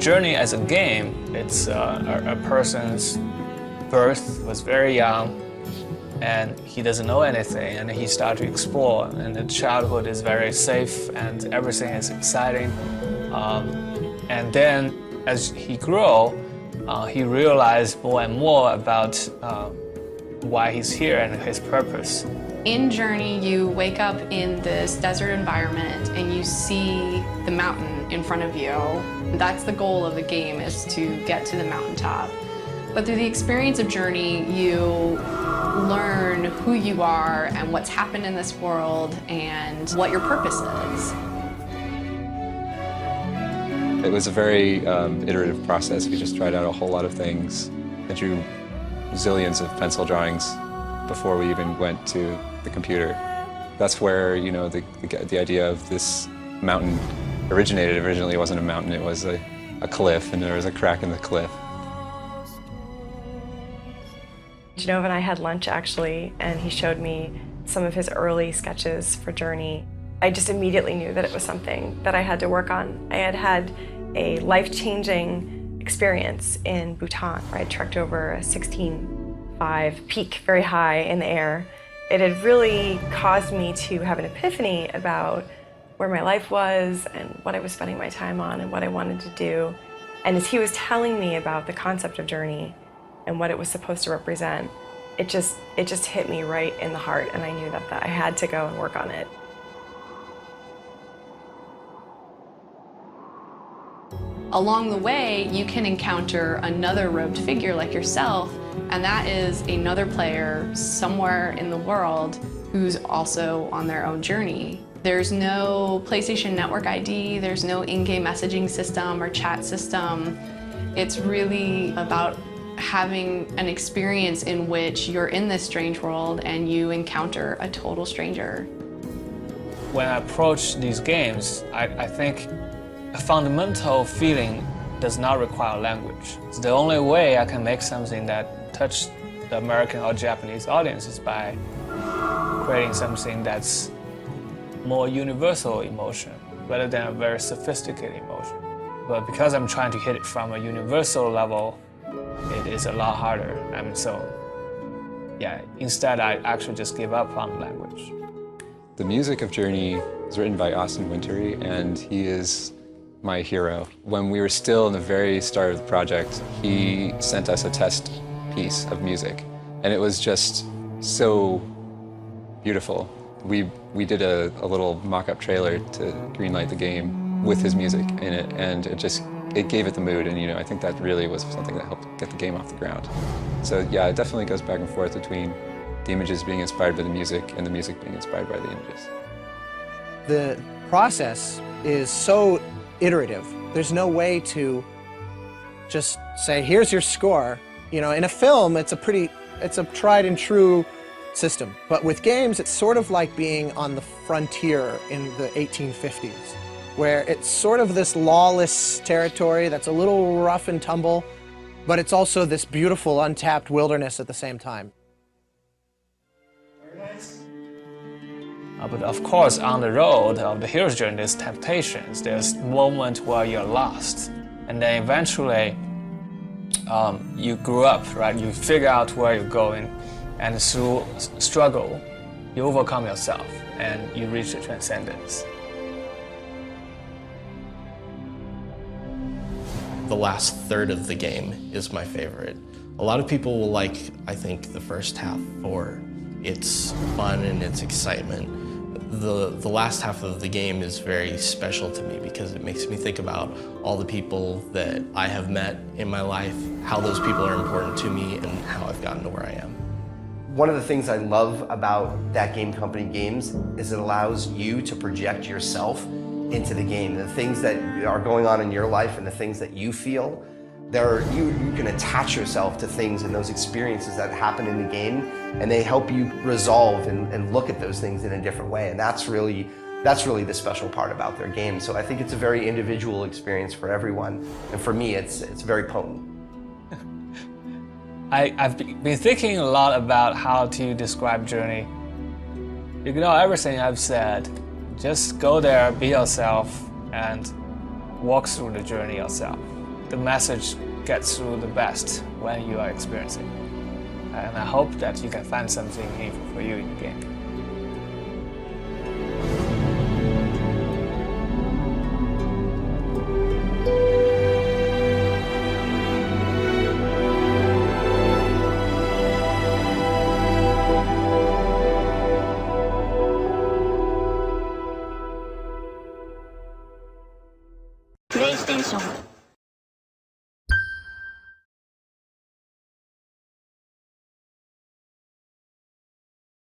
Journey as a game, it's a person's birth was very young, and he doesn't know anything, and he starts to explore, and the childhood is very safe, and everything is exciting. And then, as he grew, he realized more and more about why he's here and his purpose. In Journey, you wake up in this desert environment and you see the mountain in front of you. That's the goal of the game, is to get to the mountaintop. But through the experience of Journey, you learn who you are and what's happened in this world and what your purpose is. It was a very iterative process. We just tried out a whole lot of things. I drew zillions of pencil drawings before we even went to the computer. That's where, you know, the idea of this mountain originated. Originally, it wasn't a mountain, it was a cliff, and there was a crack in the cliff. Genova and I had lunch, actually, and he showed me some of his early sketches for Journey. I just immediately knew that it was something that I had to work on. I had had a life-changing experience in Bhutan, where I trekked over a 16.5 peak, very high in the air. It had really caused me to have an epiphany about where my life was and what I was spending my time on and what I wanted to do. And as he was telling me about the concept of Journey and what it was supposed to represent, it just hit me right in the heart, and I knew that I had to go and work on it. Along the way, you can encounter another robed figure like yourself, and that is another player somewhere in the world who's also on their own journey. There's no PlayStation Network ID, there's no in-game messaging system or chat system. It's really about having an experience in which you're in this strange world and you encounter a total stranger. When I approach these games, I think a fundamental feeling does not require language. It's the only way I can make something that touches the American or Japanese audiences by creating something that's more universal emotion rather than a very sophisticated emotion. But because I'm trying to hit it from a universal level, it is a lot harder. And so, yeah, instead I actually just give up on the language. The music of Journey is written by Austin Wintory, and he is my hero. When we were still in the very start of the project, he sent us a test piece of music, and it was just so beautiful. We did a little mock-up trailer to greenlight the game with his music in it, and it gave it the mood, and I think that really was something that helped get the game off the ground. So yeah, it definitely goes back and forth between the images being inspired by the music and the music being inspired by the images. The process is so iterative. There's no way to just say, here's your score. In a film, it's a tried and true system. But with games, it's sort of like being on the frontier in the 1850s, where it's sort of this lawless territory that's a little rough and tumble, but it's also this beautiful, untapped wilderness at the same time. But of course, on the road of the hero's journey, there's temptations. There's moments where you're lost. And then eventually, you grew up, right? You figure out where you're going. And through struggle, you overcome yourself and you reach the transcendence. The last third of the game is my favorite. A lot of people will like, I think, the first half for its fun and its excitement. The last half of the game is very special to me because it makes me think about all the people that I have met in my life, how those people are important to me, and how I've gotten to where I am. One of the things I love about That Game Company games is it allows you to project yourself into the game. The things that are going on in your life and the things that you feel, you can attach yourself to things and those experiences that happen in the game, and they help you resolve and look at those things in a different way. And that's really the special part about their game. So I think it's a very individual experience for everyone. And for me, it's very potent. I've been thinking a lot about how to describe Journey. Ignore everything I've said. Just go there, be yourself, and walk through the journey yourself. the message gets through the best when you are experiencing. And I hope that you can find something meaningful for you in the game. PlayStation